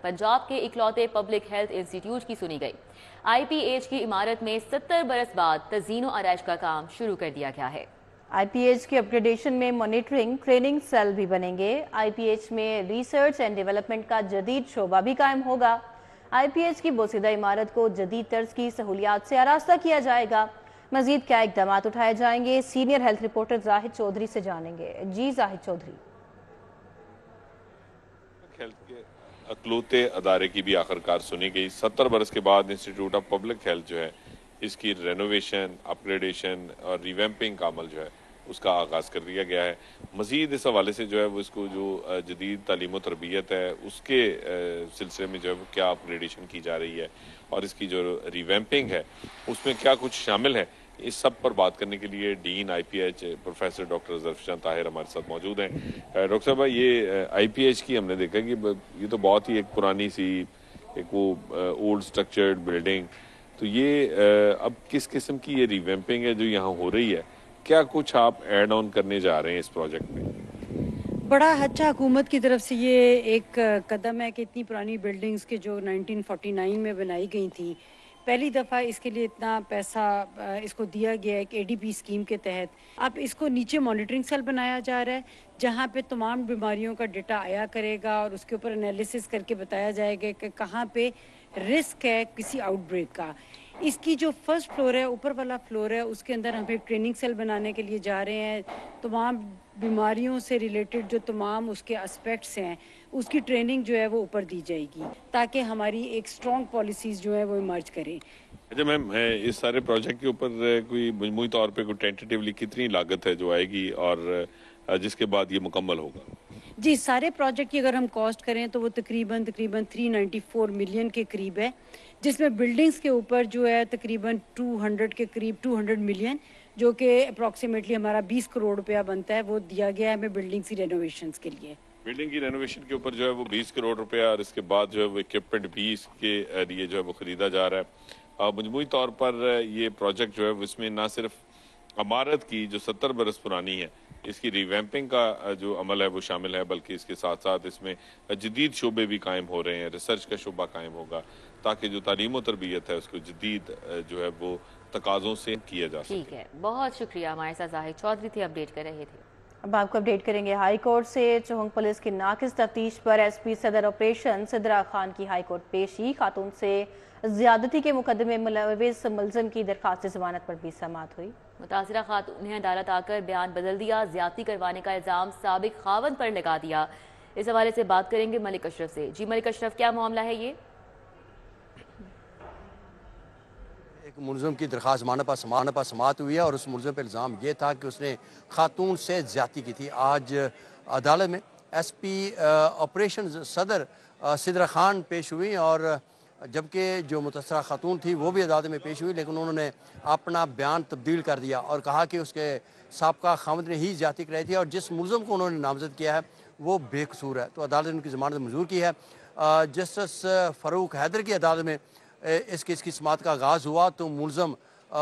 पंजाब के इकलौते public health institute की सुनी गई। IPH की इमारत में 70 बरस बाद तज़ीनो आराइश का काम शुरू कर दिया गया है। IPH के अपग्रेडेशन में मॉनिटरिंग ट्रेनिंग सेल भी बनेंगे। IPH में रिसर्च एंड डेवलपमेंट का जदीद शोबा भी कायम होगा। IPH की बोसीदा इमारत को जदीद तर्ज की सहूलियात से आरास्ता किया जाएगा। मजीद क्या इकदाम उठाए जाएंगे, senior health reporter Zahid Chaudhry से जानेंगे। जी जाहिद चौधरी। अकलौते अदारे की भी आखिरकार सुनी गई। 70 बरस के बाद इंस्टीट्यूट ऑफ पब्लिक हेल्थ जो है इसकी रेनोवेशन, अपग्रेडेशन और रिवैम्पिंग का अमल जो है उसका आगाज़ कर दिया गया है। मज़ीद इस हवाले से जो है वो इसको जो जदीद तालीम व तरबियत है उसके सिलसिले में जो है वो क्या अपग्रेडेशन की जा रही है और इसकी जो रिवैम्पिंग है उसमें क्या कुछ शामिल है, इस सब पर बात करने के लिए dean IPH professor doctor Zarfishan Tahir हमारे साथ मौजूद हैं। डॉक्टर साहब, ये IPH की हमने देखा कि ये तो बहुत ही एक पुरानी सी एक वो ओल्ड स्ट्रक्चर्ड बिल्डिंग, तो ये अब किस किस्म की ये रिवैम्पिंग है जो यहाँ हो रही है, क्या कुछ आप ऐड ऑन करने जा रहे हैं इस प्रोजेक्ट में? बड़ा अच्छा हुकूमत की तरफ से ये एक कदम है कि इतनी पुरानी बिल्डिंग्स के जो 1949 में बनाई गई थी, पहली दफ़ा इसके लिए इतना पैसा इसको दिया गया है एक ADP स्कीम के तहत। अब इसको नीचे मॉनिटरिंग सेल बनाया जा रहा है जहाँ पे तमाम बीमारियों का डेटा आया करेगा और उसके ऊपर एनालिसिस करके बताया जाएगा कि कहाँ पे रिस्क है किसी आउटब्रेक का। इसकी जो फर्स्ट फ्लोर है, ऊपर वाला फ्लोर है, उसके अंदर हम एक ट्रेनिंग सेल बनाने के लिए जा रहे हैं। तमाम बीमारियों से रिलेटेड जो तमाम उसके एस्पेक्ट्स हैं उसकी ट्रेनिंग जो है वो ऊपर दी जाएगी ताकि हमारी एक स्ट्रॉन्ग पॉलिसीज़ जो है वो इमर्ज करें। अच्छा मैम, इस सारे प्रोजेक्ट के ऊपर कोई मजमूई तौर पे कोई टेंटेटिवली कितनी लागत है जो आएगी और जिसके बाद ये मुकम्मल होगा? जी, सारे प्रोजेक्ट की अगर हम कॉस्ट करें तो वो तकरीबन 394 मिलियन के करीब है, जिसमें बिल्डिंग्स के ऊपर जो है तकरीबन 200 के करीब 200 मिलियन, जो कि अप्रॉक्सीमेटली हमारा 20 करोड़ रुपया बनता है, वो दिया गया है हमें बिल्डिंग्स की रेनोवेशंस के लिए। बिल्डिंग की रेनोवेशन के ऊपर जो है वो 20 करोड़ रुपया और इसके बाद जो है वो इक्विपमेंट भी इसके लिए जो है वो खरीदा जा रहा है। मजमूई तौर पर ये प्रोजेक्ट जो है इसमें ना सिर्फ इमारत की जो 70 बरस पुरानी है इसकी रिवैम्पिंग का जो अमल है वो शामिल है, बल्कि इसके साथ साथ इसमें जदीद शोबे भी कायम हो रहे हैं, रिसर्च का शोबा कायम होगा ताकि जो तालीम व तरबियत है उसको जदीद जो है वो तकाज़ों से किया जा सके। ठीक है, बहुत शुक्रिया। हमारे साथ जाहिद चौधरी थे, अपडेट कर रहे थे। अब आपको अपडेट करेंगे हाई कोर्ट से। चौहंग पुलिस की नाकिस तफ्तीश पर SP सदर ऑपरेशन सिद्रा खान की हाई कोर्ट पेशी। खातून से ज्यादती के मुकदमे में मुलविस मुलजिम की दरखास्त जमानत पर भी समाअत हुई। मुतासिरा खातून ने अदालत आकर बयान बदल दिया, ज्यादती करवाने का इल्जाम साबिक खावंद पर लगा दिया। इस हवाले से बात करेंगे मलिक अशरफ से। जी मलिक अशरफ, क्या मामला है ये? एक मुलज़िम की दरख्वास्त जमानत पर समाअत हुई है और उस मुलज़िम पर इल्ज़ाम ये था कि उसने खातून से ज़्यादती की थी। आज अदालत में SP ऑपरेशन सदर सिद्रा खान पेश हुई और जबकि जो मुतासरा खातून थी वो भी अदालत में पेश हुई, लेकिन उन्होंने अपना बयान तब्दील कर दिया और कहा कि उसके साबका खामद ने ही ज़्यादती कराई थी और जिस मुलज़िम को उन्होंने नामजद किया है वो बेकसूर है। तो अदालत ने उनकी ज़मानत मंजूर की है। जस्टिस फ़ारूक हैदर की अदालत में इस केस की समाअत का आगाज़ हुआ तो मुलज़िम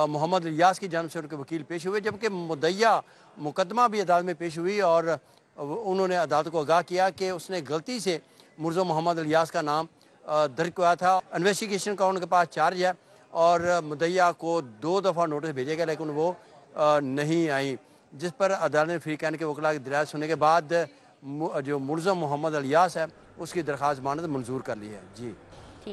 मोहम्मद इलियास की जानिब से उनके वकील पेश हुए, जबकि मुद्दइया मुकदमा भी अदालत में पेश हुई और उन्होंने अदालत को आगाह किया कि उसने गलती से मुलज़िम मोहम्मद इलियास का नाम दर्ज किया था। इन्वेस्टिगेशन का उनके पास चार्ज है और मुद्दइया को 2 दफ़ा नोटिस भेजे गए लेकिन वो नहीं आई, जिस पर अदालत ने फ्री कहने के वकला की दराज सुनने के बाद जो मुलज़िम मोहम्मद इलियास है उसकी दरख्वास्त जमानत मंजूर कर ली है। जी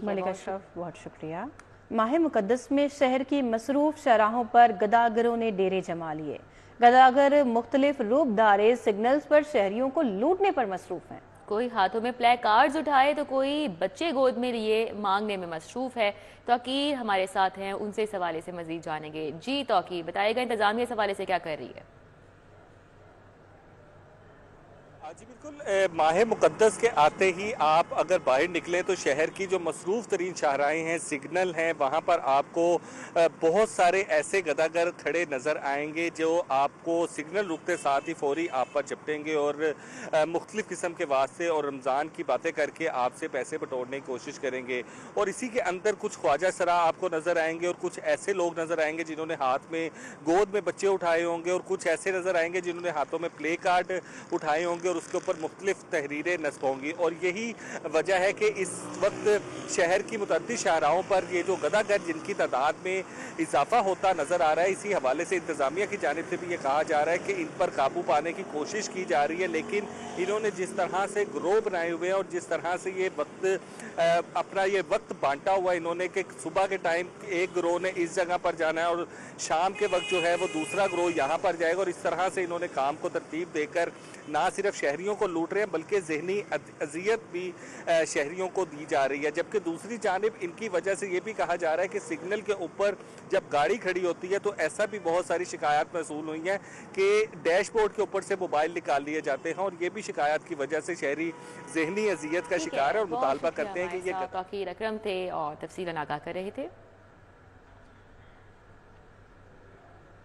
मलिक अशरफ, बहुत शुक्रिया। माह मुकद्दस में शहर की मसरूफ शहराहों पर गदागरों ने डेरे जमा लिए। गदागर मुख्तलिफ रूपधारे सिग्नल्स पर शहरियों को लूटने पर मसरूफ हैं। कोई हाथों में प्ले कार्ड्स उठाए तो कोई बच्चे गोद में लिए मांगने में मसरूफ है। तौकीर हमारे साथ हैं, उनसे इस हवाले से मजीद जानेंगे। जी तौकीर, बताइएगा इंतजामिया इस हवाले से क्या कर रही है? जी बिल्कुल, माह मुकद्दस के आते ही आप अगर बाहर निकले तो शहर की जो मसरूफ़ तरीन शाहराहें हैं, सिग्नल हैं, वहाँ पर आपको बहुत सारे ऐसे गदागर खड़े नज़र आएंगे जो आपको सिग्नल रुकते साथ ही फौरी आप पर झपटेंगे और मुख्तलिफ़ किस्म के वास्ते और रमज़ान की बातें करके आपसे पैसे बटोरने की कोशिश करेंगे। और इसी के अंदर कुछ ख्वाजा सरा आपको नज़र आएंगे और कुछ ऐसे लोग नज़र आएंगे जिन्होंने हाथ में गोद में बच्चे उठाए होंगे और कुछ ऐसे नज़र आएंगे जिन्होंने हाथों में प्ले कार्ड उठाए होंगे और उसके ऊपर मुख्तलिफ तहरीरें नस्ब होंगी। और यही वजह है कि इस वक्त शहर की मुतअद्दिद शाहराहों पर ये जो गदागर जिनकी तादाद में इजाफा होता नज़र आ रहा है, इसी हवाले से इंतज़ामिया की जानिब से भी ये कहा जा रहा है कि इन पर काबू पाने की कोशिश की जा रही है। लेकिन इन्होंने जिस तरह से ग्रोह बनाए हुए हैं और जिस तरह से ये अपना ये वक्त बांटा हुआ इन्होंने कि सुबह के टाइम एक ग्रोह ने इस जगह पर जाना है और शाम के वक्त जो है वो दूसरा ग्रोह यहाँ पर जाएगा, और इस तरह से इन्होंने काम को तरतीब देकर ना सिर्फ शहरियों को लूट रहे हैं बल्कि ज़हनी अजियत भी शहरियों को दी जा रही है। जबकि दूसरी जानिब इनकी वजह से ये भी कहा जा रहा है कि सिग्नल के ऊपर जब गाड़ी खड़ी होती है तो ऐसा भी बहुत सारी शिकायत मौसूल हुई हैं कि डैशबोर्ड के ऊपर से मोबाइल निकाल लिए जाते हैं, और ये भी शिकायत की वजह से शहरी ज़हनी अजियत का शिकार है और मुतालबा करते हैं कि ये तौकीर अकरम थे और तफसीलन आगाह कर रहे थे।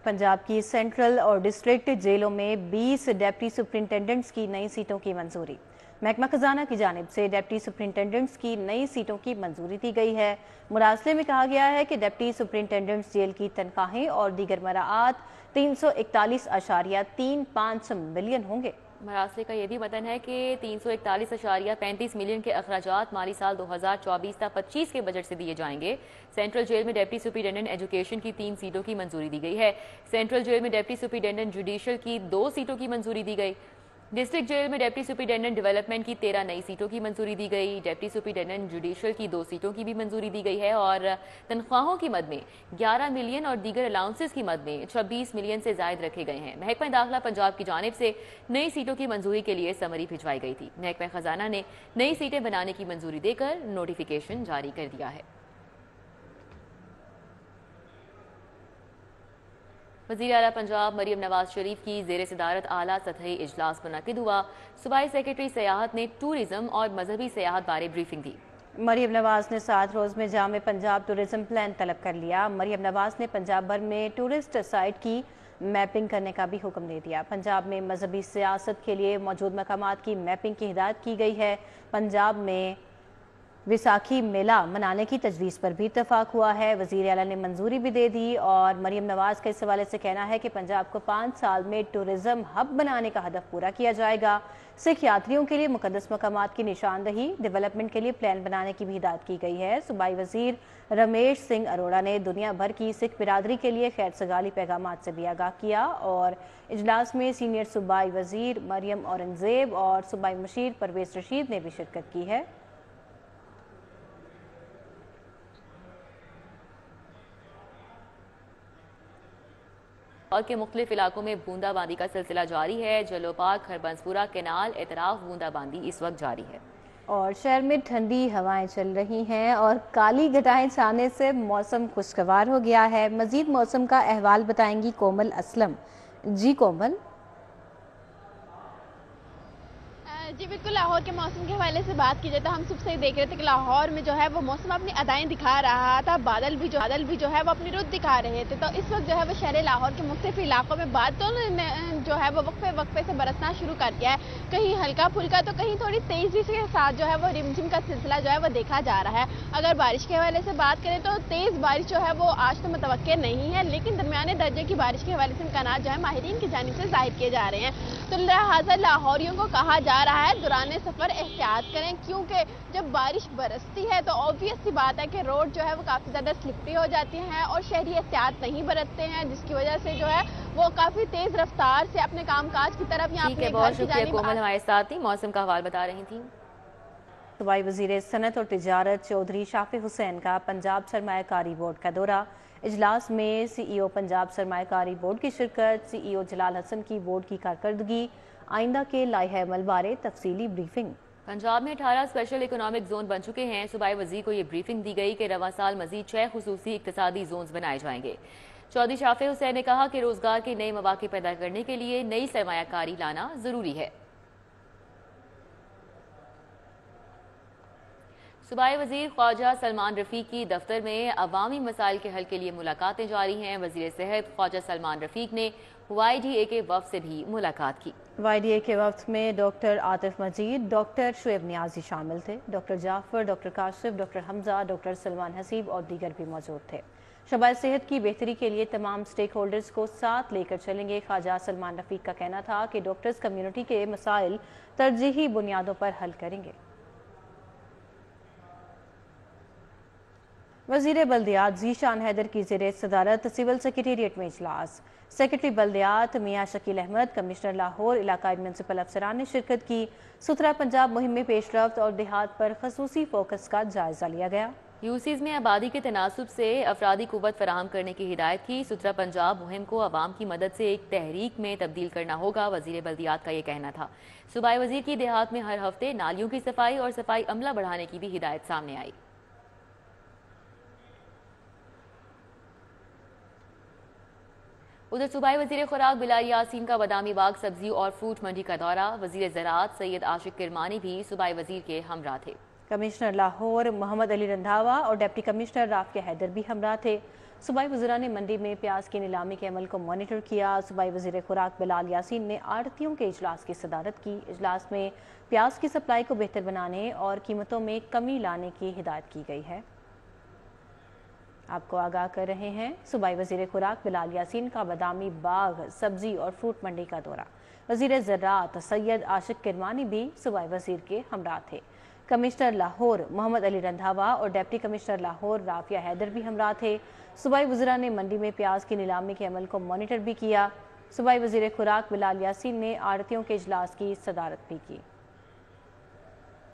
पंजाब की सेंट्रल और डिस्ट्रिक्ट जेलों में 20 डिप्टी सुपरिंटेंडेंट्स की नई सीटों की मंजूरी। महकमा खजाना की जानिब से डिप्टी सुपरिंटेंडेंट्स की नई सीटों की मंजूरी दी गई है। मुरासले में कहा गया है कि डिप्टी सुपरिंटेंडेंट्स जेल की तनख्वाहें और दीगर मराआत 341.35 मिलियन होंगे। मरासले का यह भी वतन है कि 341.35 मिलियन के अखराजात माली साल 2024-25 के बजट से दिए जाएंगे। सेंट्रल जेल में डिप्टी सुपरिटेंडेंट एजुकेशन की 3 सीटों की मंजूरी दी गई है। सेंट्रल जेल में डिप्टी सुपरिटेंडेंट जुडिशल की 2 सीटों की मंजूरी दी गई। डिस्ट्रिक्ट जेल में डिप्टी सुपरिटेंडेंट डेवलपमेंट की 13 नई सीटों की मंजूरी दी गई। डिप्टी सुपरिटेंडेंट जुडिशल की 2 सीटों की भी मंजूरी दी गई है और तनख्वाहों की मद में 11 मिलियन और दीगर अलाउंसेस की मद में 26 मिलियन से जायद रखे गए हैं। महकमा दाखिला पंजाब की जानिब से नई सीटों की मंजूरी के लिए समरी भिजवाई गई थी। महकमा खजाना ने नई सीटें बनाने की मंजूरी देकर नोटिफिकेशन जारी कर दिया है। वज़ीर आला पंजाब मरियम नवाज शरीफ की ज़ेर सदारत आला सतही इजलास मुनक़िद हुआ। सूबाई सेक्रेटरी सियाहत ने टूरिज्म और मजहबी सियाहत बारे ब्रीफिंग दी। मरियम नवाज ने 7 रोज़ में जामे पंजाब टूरिज्म प्लान तलब कर लिया। मरियम नवाज ने पंजाब भर में टूरिस्ट साइट की मैपिंग करने का भी हुक्म दे दिया। पंजाब में मजहबी सियासत के लिए मौजूद मकामात की मैपिंग की हिदायत की गई है। पंजाब में विसाखी मेला मनाने की तजवीज़ पर भी इत्तफाक हुआ है। वज़ीर आला ने मंजूरी भी दे दी और मरियम नवाज का इस हवाले से कहना है कि पंजाब को 5 साल में टूरिज्म हब बनाने का हदफ पूरा किया जाएगा। सिख यात्रियों के लिए मुकद्दस मकामात की निशानदही डेवलपमेंट के लिए प्लान बनाने की भी हिदायत की गई है। सूबाई वज़ीर रमेश सिंह अरोड़ा ने दुनिया भर की सिख बिरादरी के लिए खैर सगाली पैगामात से भी आगाह किया और इजलास में सीनियर सूबाई वज़ीर मरियम औरंगज़ेब और सूबाई मुशीर परवेज़ रशीद ने भी शिरकत की है। और के मुख्तलिफ इलाकों में बूंदाबांदी का सिलसिला जारी है। जलोपार खरबंसपुरा केनाल एतराफ बूंदाबांदी इस वक्त जारी है और शहर में ठंडी हवाएं चल रही हैं और काली घटाएं छाने से मौसम खुशगवार हो गया है। मजीद मौसम का अहवाल बताएंगी कोमल असलम। जी कोमल। जी बिल्कुल, लाहौर के मौसम के हवाले से बात की जाए तो हम सुबह से ही देख रहे थे कि लाहौर में जो है वो मौसम अपनी अदाएं दिखा रहा था। बादल भी जो है वो अपनी रुत दिखा रहे थे। तो इस वक्त जो है वो शहर लाहौर के मुख्तलिफ इलाकों में बादल ने जो है वो वक्फे से बरसना शुरू कर दिया है। कहीं हल्का फुल्का तो कहीं थोड़ी तेजी के साथ जो है वो रिमझिम का सिलसिला जो है वो देखा जा रहा है। अगर बारिश के हवाले से बात करें तो तेज बारिश जो है वो आज तो मुतवक्के नहीं है, लेकिन दरमियाने दर्जे की बारिश के हवाले से इम्कानात जो है माहिरीन की जानिब से जाहिर किए जा रहे हैं। तो लिहाजा लाहौरियों को कहा जा रहा है दौरान सफर एहतियात करें, क्योंकि जब बारिश बरसती है तो ऑब्वियस सी बात है कि रोड जो है वो काफी ज्यादा स्लिपरी हो जाती हैं और शहरी एहतियात नहीं बरतते हैं, जिसकी वजह से जो है वो काफी तेज रफ्तार से अपने कामकाज की तरफ या अपने घर की जानिब। कोमल हमारे साथ ही मौसम का हवाल बता रही थी। सूबाई वज़ीर सनत और तिजारत चौधरी शाफी हुसैन का पंजाब सरमायाकारी बोर्ड का दौरा। इजलास में CEO पंजाब सरमायाकारी बोर्ड की शिरकत। CEO जलाल हसन की बोर्ड की कारकर्दगी, आइंदा के लाइहा अमल बारे तफसीली ब्रीफिंग। पंजाब में 18 स्पेशल इकोनॉमिक जोन बन चुके हैं। सूबाई वज़ीर को ये ब्रीफिंग दी गई कि रवा साल मजीद 6 खुसूसी इक्तिसादी जोन्स बनाए जाएंगे। चौधरी शाफी हुसैन ने कहा कि रोजगार के नए मौके पैदा करने के लिए नई सरमायाकारी लाना जरूरी है। सूबाई वज़ीर ख्वाजा सलमान रफ़ीक की दफ्तर में अवामी मसाइल के हल के लिए मुलाकातें जारी हैं। वज़ीर सेहत ख्वाजा सलमान रफ़ीक ने YDA के वफ़द से भी मुलाकात की। YDA के वफ़द में डॉक्टर आतिफ मजीद, डॉक्टर शुएब नियाजी शामिल थे। Doctor Jafar, doctor Kashif, doctor Hamza, doctor Salman Haseeb और दीगर भी मौजूद थे। शबाए सेहत की बेहतरी के लिए तमाम स्टेक होल्डर्स को साथ लेकर चलेंगे। ख्वाजा सलमान रफीक का कहना था कि डॉक्टर्स कम्युनिटी के मसाइल तरजीही बुनियादों पर हल करेंगे। वजीर बल्दियात ज़ीशान हैदर की ज़ेरे सदारत सिविल सेक्रेटेरिएट में इजलास। सेक्रेटरी बल्दियात मियाँ शकील अहमद, कमिश्नर लाहौर, इलाकाई म्यूनसिपल अफसरान ने शिरकत की। सुथरा पंजाब मुहिम में पेशरफ्त और देहात पर खसूसी फोकस का जायजा लिया गया। यूसीज में आबादी के तनासुब से अफरादी कुव्वत फराहम करने की हिदायत की। सुथरा पंजाब मुहिम को अवाम की मदद से एक तहरीक में तब्दील करना होगा, वजीर बल्दियात का ये कहना था। सूबाई वजीर की देहात में हर हफ्ते नालियों की सफाई और सफाई अमला बढ़ाने की भी हिदायत सामने आई। उधर सूबाई वजीर खुराक बिलाल यासीन का बादामी बाग सब्जी और फ्रूट मंडी का दौरा। वजीर ज़राअत सैयद आशिक किरमानी भी सूबाई वजीर के हमरा थे। कमिश्नर लाहौर मोहम्मद अली रंधावा और डिप्टी कमिश्नर राफिया हैदर भी हमरा थे। सूबाई वज़ीरा ने मंडी में प्याज की नीलामी के अमल को मॉनिटर किया। सूबाई वजीर खुराक बिलाल यासीन ने आड़तियों के इजलास की सदारत की। इजलास में प्याज की सप्लाई को बेहतर बनाने और कीमतों में कमी लाने की हिदायत की गई है। आपको आगाह कर रहे हैं सूबाई वजीर खुराक बिलाल यासीन का बादामी बाग सब्जी और फ्रूट मंडी का दौरा। वजीर ज़राअत सैयद आशिक किरमानी भी सूबाई वजीर के हमरा थे। कमिश्नर लाहौर मोहम्मद अली रंधावा और डिप्टी कमिश्नर लाहौर राफिया हैदर भी हमरा थे। सूबाई वज़ीरा ने मंडी में प्याज की नीलामी के अमल को मॉनिटर भी किया। सूबाई वजीर खुराक बिलाल यासीन ने आड़तियों के इजलास की सदारत भी की।